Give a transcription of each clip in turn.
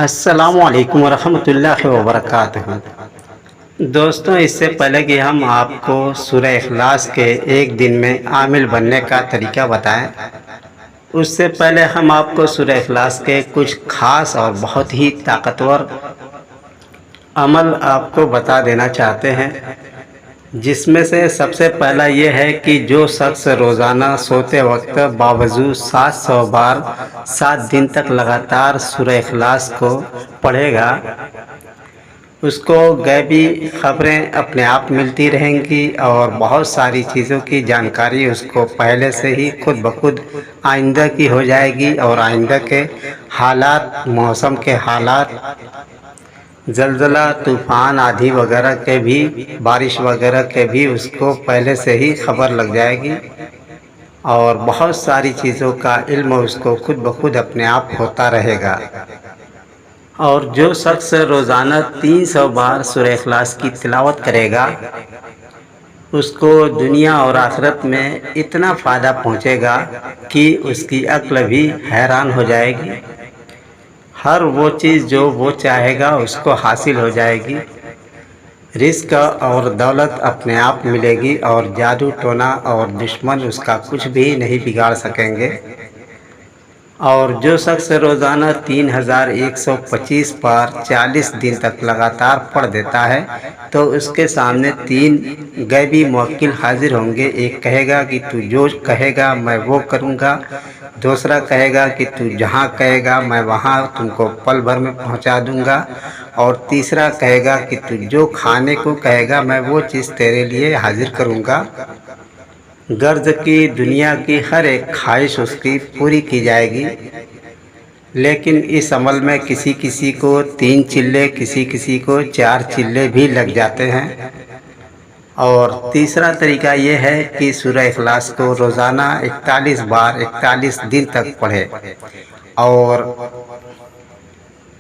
السلام علیکم ورحمۃ اللہ وبرکاتہ۔ دوستوں، اس سے پہلے کہ ہم آپ کو سورہ اخلاص کے ایک دن میں عامل بننے کا طریقہ بتائیں، اس سے پہلے ہم آپ کو سورہ اخلاص کے کچھ خاص اور بہت ہی طاقتور عمل آپ کو بتا دینا چاہتے ہیں، جس میں سے سب سے پہلا یہ ہے کہ جو شخص روزانہ سوتے وقت باوضو 700 بار 7 دن تک لگاتار سورہ اخلاص کو پڑھے گا، اس کو غیبی خبریں اپنے آپ ملتی رہیں گی اور بہت ساری چیزوں کی جانکاری اس کو پہلے سے ہی خود بخود آئندہ کی ہو جائے گی، اور آئندہ کے حالات، موسم کے حالات، زلزلہ، طوفان، آندھی وغیرہ کے بھی، بارش وغیرہ کے بھی اس کو پہلے سے ہی خبر لگ جائے گی، اور بہت ساری چیزوں کا علم اس کو خود بخود اپنے آپ ہوتا رہے گا۔ اور جو شخص روزانہ 300 بار سورہ اخلاص کی تلاوت کرے گا، اس کو دنیا اور آخرت میں اتنا فائدہ پہنچے گا کہ اس کی عقل بھی حیران ہو جائے گی۔ ہر وہ چیز جو وہ چاہے گا اس کو حاصل ہو جائے گی، رزق اور دولت اپنے آپ ملے گی، اور جادو ٹونا اور دشمن اس کا کچھ بھی نہیں بگاڑ سکیں گے۔ اور جو شخص روزانہ 3125 بار 40 دن تک لگاتار پڑھ دیتا ہے، تو اس کے سامنے 3 غیبی موکل حاضر ہوں گے۔ ایک کہے گا کہ تو جو کہے گا میں وہ کروں گا، دوسرا کہے گا کہ تو جہاں کہے گا میں وہاں تم کو پل بھر میں پہنچا دوں گا، اور تیسرا کہے گا کہ تو جو کھانے کو کہے گا میں وہ چیز تیرے لیے حاضر کروں گا۔ غرض کی دنیا کی ہر ایک خواہش اس کی پوری کی جائے گی۔ لیکن اس عمل میں کسی کسی کو 3 چلے، کسی کسی کو 4 چلے بھی لگ جاتے ہیں۔ اور تیسرا طریقہ یہ ہے کہ سورہ اخلاص کو روزانہ 41 بار 41 دن تک پڑھے، اور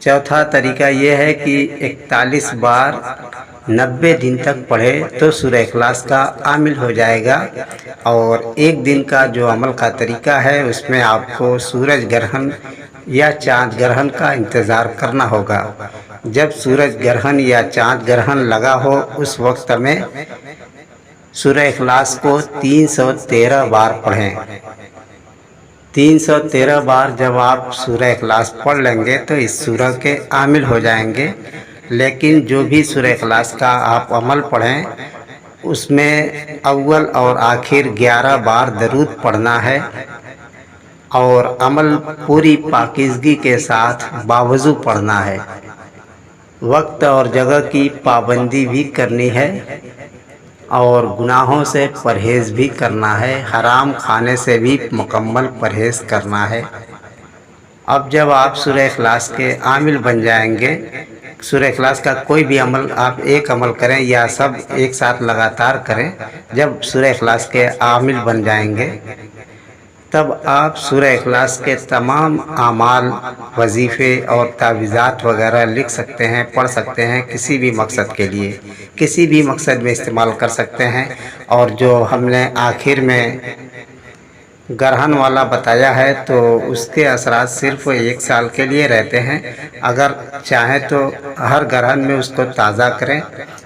چوتھا طریقہ یہ ہے کہ 41 بار 90 دن تک پڑھے تو سورہ اخلاص کا عامل ہو جائے گا۔ اور ایک دن کا جو عمل کا طریقہ ہے، اس میں آپ کو سورج گرہن یا چاند گرہن کا انتظار کرنا ہوگا۔ جب سورج گرہن یا چاند گرہن لگا ہو، اس وقت میں سورہ اخلاص کو 313 بار پڑھیں۔ 313 بار جب آپ سورہ اخلاص پڑھ لیں گے تو اس سورہ کے عامل ہو جائیں گے۔ لیکن جو بھی سورہ اخلاص کا آپ عمل پڑھیں، اس میں اول اور آخر 11 بار درود پڑھنا ہے، اور عمل پوری پاکیزگی کے ساتھ باوضو پڑھنا ہے۔ وقت اور جگہ کی پابندی بھی کرنی ہے، اور گناہوں سے پرہیز بھی کرنا ہے، حرام کھانے سے بھی مکمل پرہیز کرنا ہے۔ اب جب آپ سورہ اخلاص کے عامل بن جائیں گے، سورہ اخلاص کا کوئی بھی عمل آپ ایک عمل کریں یا سب ایک ساتھ لگاتار کریں، جب سورہ اخلاص کے عامل بن جائیں گے تب آپ سورہ اخلاص کے تمام اعمال، وظیفے اور تعویذات وغیرہ لکھ سکتے ہیں، پڑھ سکتے ہیں، کسی بھی مقصد کے لیے، کسی بھی مقصد میں استعمال کر سکتے ہیں۔ اور جو ہم نے آخر میں گرہن والا بتایا ہے، تو اس کے اثرات صرف 1 سال کے لیے رہتے ہیں۔ اگر چاہیں تو ہر گرہن میں اس کو تازہ کریں،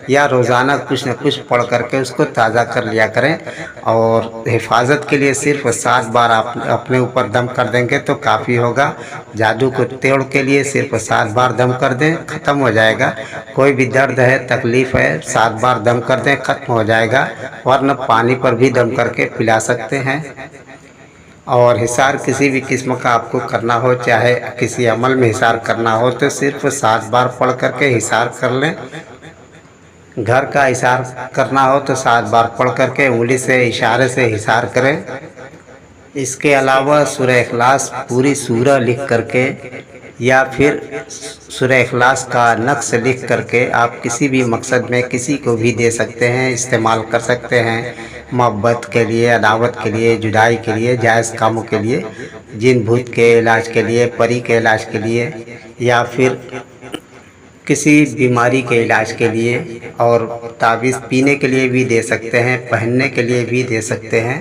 یا روزانہ کچھ نہ کچھ پڑھ کر کے اس کو تازہ کر لیا کریں، اور حفاظت کے لیے صرف 7 بار آپ اپنے اوپر دم کر دیں گے تو کافی ہوگا۔ جادو کو توڑ کے لیے صرف 7 بار دم کر دیں، ختم ہو جائے گا۔ کوئی بھی درد ہے، تکلیف ہے، 7 بار دم کر دیں، ختم ہو جائے گا۔ ورنہ پانی پر بھی دم کر کے پلا سکتے ہیں۔ اور حصار کسی بھی قسم کا آپ کو کرنا ہو، چاہے کسی عمل میں حصار کرنا ہو، تو صرف 7 بار پڑھ کر کے حصار کر لیں۔ گھر کا حصار کرنا ہو تو 7 بار پڑھ کر کے انگلی سے اشارے سے حصار کریں۔ اس کے علاوہ سورہ اخلاص پوری سورہ لکھ کر کے، یا پھر سورہ اخلاص کا نقش لکھ کر کے آپ کسی بھی مقصد میں کسی کو بھی دے سکتے ہیں، استعمال کر سکتے ہیں۔ محبت کے لیے، عداوت کے لیے، جدائی کے لیے، جائز کاموں کے لیے، جن بھوت کے علاج کے لیے، پری کے علاج کے لیے، یا پھر کسی بیماری کے علاج کے لیے، اور تعویذ پینے کے لیے بھی دے سکتے ہیں، پہننے کے لیے بھی دے سکتے ہیں۔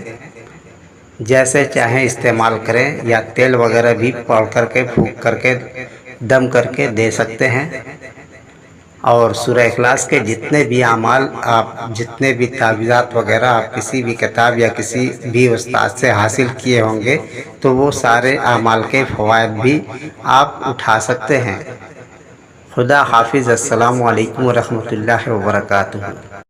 جیسے چاہیں استعمال کریں، یا تیل وغیرہ بھی پڑھ کر کے پھونک کر کے دم کر کے دے سکتے ہیں، اور سورہ اخلاص کے جتنے بھی اعمال آپ جتنے بھی تعویذات وغیرہ آپ کسی بھی کتاب یا کسی بھی استاد سے حاصل کیے ہوں گے تو وہ سارے اعمال کے فوائد بھی آپ اٹھا سکتے ہیں۔ خدا حافظ۔ السلام علیکم ورحمۃ اللہ وبرکاتہ۔